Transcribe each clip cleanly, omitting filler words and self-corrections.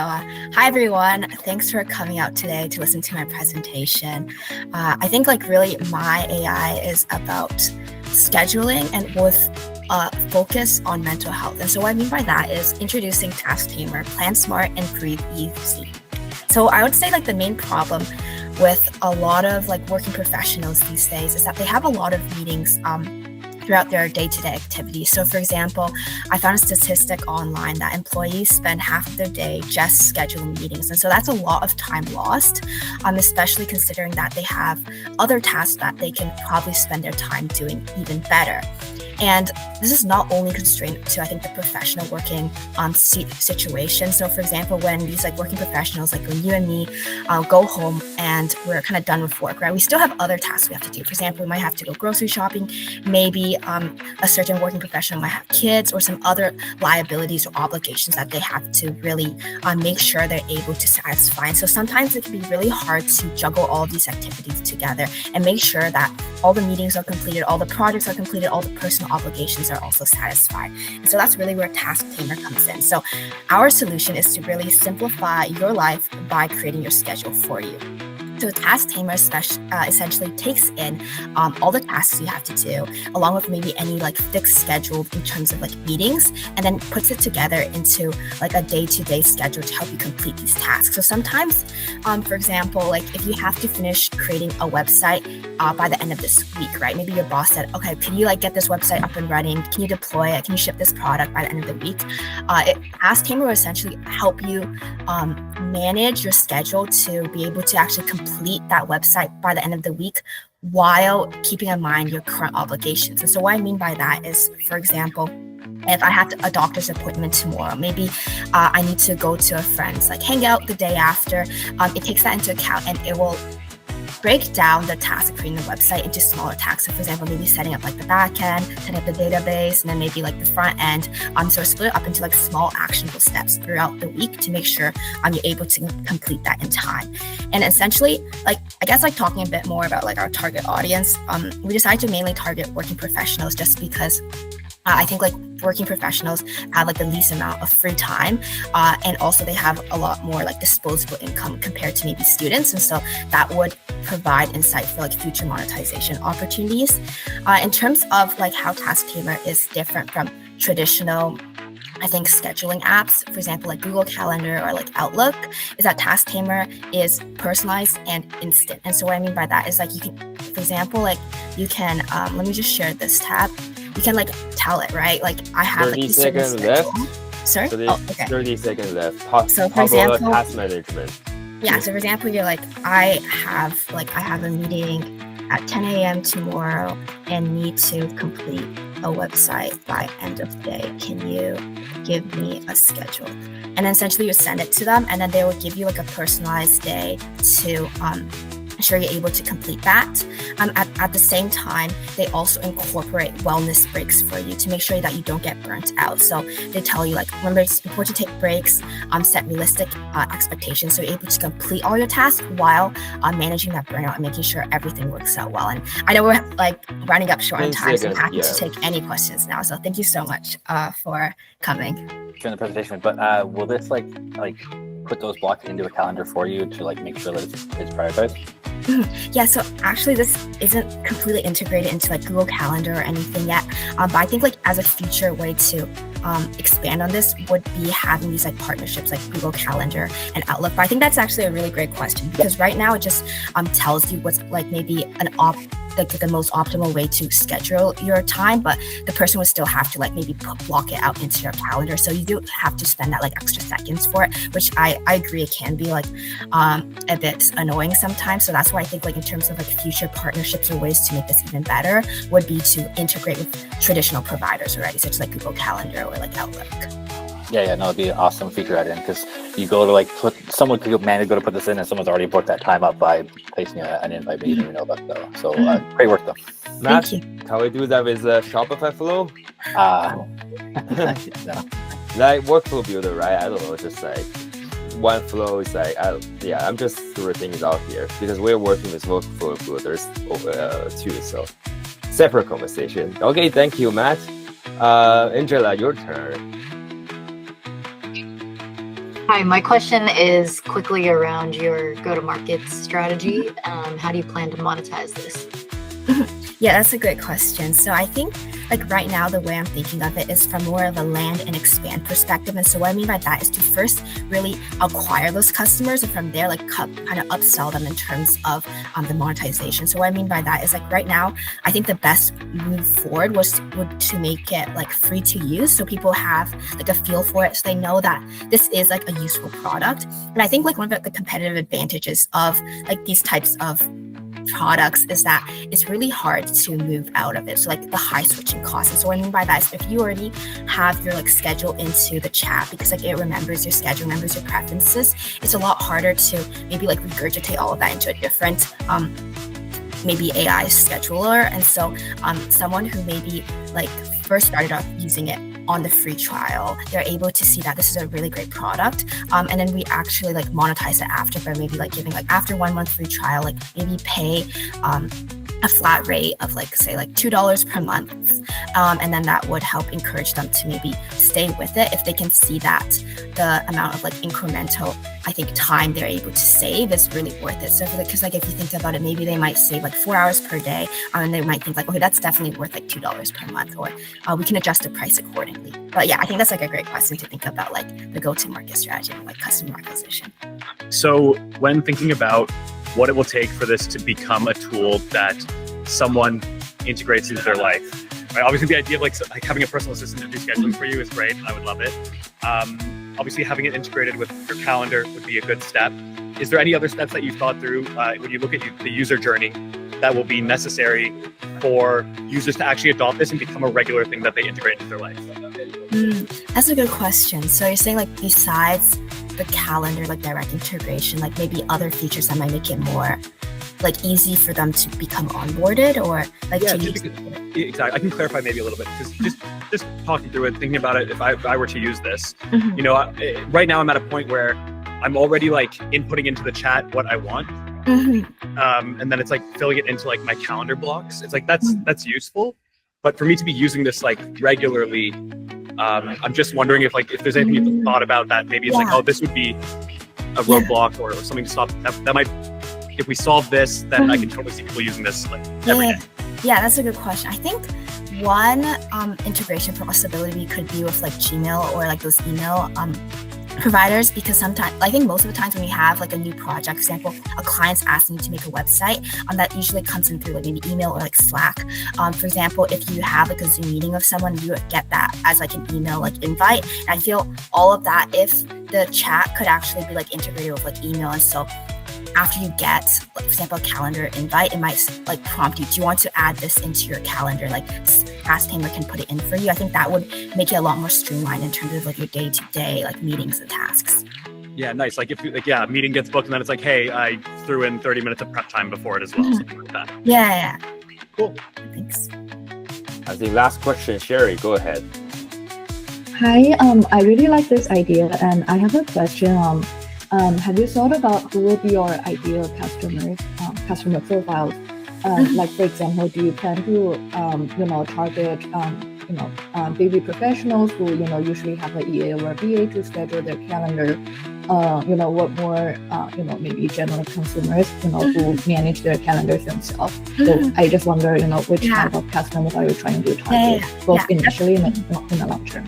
Hi everyone, thanks for coming out today to listen to my presentation. I think really my AI is about scheduling and with focus on mental health. And so what I mean by that is introducing TaskTamer, Plan Smart and Breathe Easy. So I would say the main problem with a lot of working professionals these days is that they have a lot of meetings throughout their day-to-day activities. So for example, I found a statistic online that employees spend half of their day just scheduling meetings. And so that's a lot of time lost, especially considering that they have other tasks that they can probably spend their time doing even better. And this is not only constrained to, I think, the professional working situation. So for example, when these working professionals, when you and me go home and we're kind of done with work, right? We still have other tasks we have to do. For example, we might have to go grocery shopping. Maybe a certain working professional might have kids or some other liabilities or obligations that they have to really make sure they're able to satisfy. And so sometimes it can be really hard to juggle all of these activities together and make sure that all the meetings are completed, all the projects are completed, all the personal obligations are also satisfied. And so that's really where TaskTamer comes in. So our solution is to really simplify your life by creating your schedule for you. So TaskTamer essentially takes in all the tasks you have to do, along with maybe any fixed schedule in terms of meetings, and then puts it together into a day-to-day schedule to help you complete these tasks. So sometimes, for example, if you have to finish creating a website by the end of this week, right? Maybe your boss said, okay, can you get this website up and running? Can you deploy it? Can you ship this product by the end of the week? TaskTamer will essentially help you manage your schedule to be able to actually complete that website by the end of the week while keeping in mind your current obligations. And so what I mean by that is, for example, if I have a doctor's appointment tomorrow, maybe I need to go to a friend's, hang out the day after. It takes that into account and it will break down the task of creating the website into smaller tasks. So for example, maybe setting up the back end, setting up the database, and then maybe the front end. So split it up into small actionable steps throughout the week to make sure you're able to complete that in time. And essentially, I guess talking a bit more about our target audience, we decided to mainly target working professionals just because I think working professionals have the least amount of free time, and also they have a lot more disposable income compared to maybe students, and so that would provide insight for future monetization opportunities. In terms of how TaskTamer is different from traditional, I think, scheduling apps, for example, Google Calendar or Outlook, is that TaskTamer is personalized and instant. And so what I mean by that is you can, for example, you can, let me just share this tab. You can tell it, right? I have 30 seconds left. Sorry? 30 seconds left. So for example, task management. Yeah, so for example, you're I have a meeting at 10 a.m. tomorrow and need to complete a website by end of day. Can you give me a schedule? And then essentially you send it to them, and then they will give you a personalized day to ensure you're able to complete that. At the same time, they also incorporate wellness breaks for you to make sure that you don't get burnt out. So they tell you remember, it's important to take breaks, set realistic expectations so you're able to complete all your tasks while managing that burnout and making sure everything works out well. And I know we're running up short on time, so I'm happy to take any questions now. So thank you so much for coming. During the presentation, but will this put those blocks into a calendar for you to make sure that it's prioritized? Yeah, so actually this isn't completely integrated into Google Calendar or anything yet, but I think as a future way to expand on this would be having these partnerships Google Calendar and Outlook. But I think that's actually a really great question, because right now it just tells you what's maybe the most optimal way to schedule your time, but the person would still have to maybe block it out into your calendar. So you do have to spend that extra seconds for it, which I agree it can be a bit annoying sometimes. So that's why I think in terms of future partnerships or ways to make this even better would be to integrate with traditional providers already, such as Google Calendar or Outlook. Yeah, no, it'd be an awesome feature to add in, because you go to someone could manually go to put this in, and someone's already booked that time up by placing an invite, but you didn't even know about it though. So great work though. Matt, Thank you. can we do that with Shopify Flow? No. Workflow builder, right? I don't know, just one flow is I'm just throwing things out here because we're working with workflow builders too. So separate conversation. Okay, thank you, Matt. Angela, your turn. Hi, my question is quickly around your go-to-market strategy. How do you plan to monetize this? Yeah, that's a great question. So I think like right now, the way I'm thinking of it is from more of a land and expand perspective. And so what I mean by that is to first really acquire those customers and from there, like kind of upsell them in terms of the monetization. So what I mean by that is like right now, I think the best move forward would to make it like free to use. So people have like a feel for it. So they know that this is like a useful product. And I think like one of the competitive advantages of like these types of products is that it's really hard to move out of it. So like the high switching costs. And so what I mean by that is if you already have your like schedule into the chat because like it remembers your schedule, remembers your preferences, it's a lot harder to maybe like regurgitate all of that into a different maybe AI scheduler. And so someone who maybe like first started off using it on the free trial, they're able to see that this is a really great product. And then we actually like monetize it after by maybe like giving like after 1 month free trial, like maybe pay a flat rate of like say like $2 per month. And then that would help encourage them to maybe stay with it if they can see that the amount of like incremental, I think, time they're able to save is really worth it. So because like if you think about it, maybe they might save like 4 hours per day, and they might think like, okay, that's definitely worth like $2 per month, or we can adjust the price accordingly. But yeah, I think that's like a great question to think about, like the go-to-market strategy and like customer acquisition. So when thinking about what it will take for this to become a tool that someone integrates into their life, right? Obviously, the idea of like having a personal assistant to do scheduling for you is great. I would love it. Obviously, having it integrated with your calendar would be a good step. Is there any other steps that you've thought through when you look at the user journey that will be necessary for users to actually adopt this and become a regular thing that they integrate into their life? That's a good question. So you're saying like besides the calendar, like direct integration, like maybe other features that might make it more like easy for them to become onboarded, or like exactly. I can clarify maybe a little bit because just talking through it, thinking about it. If I were to use this, you know, right now I'm at a point where I'm already like inputting into the chat what I want, and then it's like filling it into like my calendar blocks. It's like that's useful, but for me to be using this like regularly, I'm just wondering if there's anything you've thought about that. Maybe it's like, oh, this would be a roadblock or something to stop that might. If we solve this, then I can totally see people using this like every day. Yeah, that's a good question. I think one integration possibility could be with like Gmail or like those email providers, because sometimes I think most of the times when we have like a new project, for example, a client's asking you to make a website, that usually comes in through like maybe email or like Slack. For example, if you have like a Zoom meeting of someone, you would get that as like an email like invite. And I feel all of that, if the chat could actually be like integrated with like email, and so after you get, like, for example, a calendar invite, it might like prompt you, do you want to add this into your calendar? Like TaskTamer can put it in for you. I think that would make it a lot more streamlined in terms of like your day-to-day like meetings and tasks. Yeah, nice. Like if a meeting gets booked and then it's like, hey, I threw in 30 minutes of prep time before it as well, something like that. Yeah. Cool. Thanks. I think last question, Sherry, go ahead. Hi, I really like this idea, and I have a question. Have you thought about who will be your ideal customer profiles? Like for example, do you plan to target busy professionals who usually have an EA or a VA to schedule their calendar? What more maybe general consumers who manage their calendars themselves. So I just wonder which type of customers are you trying to target, both initially and in the long term?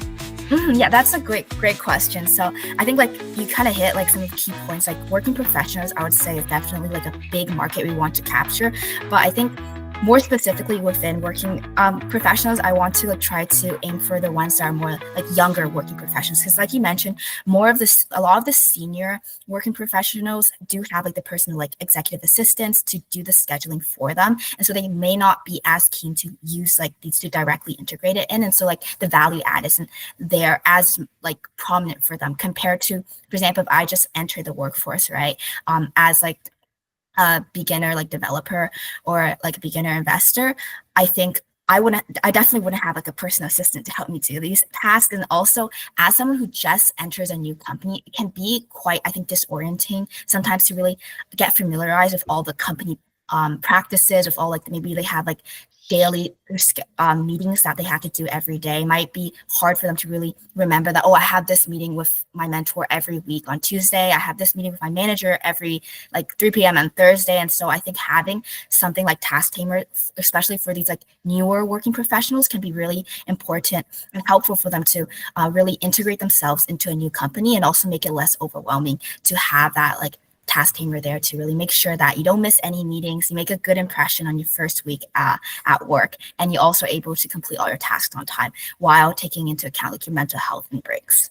Yeah, that's a great question. So I think like you kind of hit like some of the key points. Like working professionals, I would say, is definitely like a big market we want to capture. But I think more specifically within working professionals, I want to like try to aim for the ones that are more like younger working professionals, because like you mentioned, a lot of the senior working professionals do have like the personal like executive assistants to do the scheduling for them, and so they may not be as keen to use like these to directly integrate it in, and so like the value add isn't there as like prominent for them compared to, for example, if I just enter the workforce, right, as like a beginner like developer or like a beginner investor, I think I definitely wouldn't have like a personal assistant to help me do these tasks. And also, as someone who just enters a new company, it can be quite, I think, disorienting sometimes to really get familiarized with all the company practices with all like maybe they have like daily meetings that they have to do every day. It might be hard for them to really remember that, oh, I have this meeting with my mentor every week on Tuesday. I have this meeting with my manager every like 3 p.m. on Thursday. And so I think having something like TaskTamer, especially for these like newer working professionals, can be really important and helpful for them to really integrate themselves into a new company, and also make it less overwhelming to have that like TaskTamer there to really make sure that you don't miss any meetings, you make a good impression on your first week at work, and you're also able to complete all your tasks on time while taking into account like your mental health and breaks.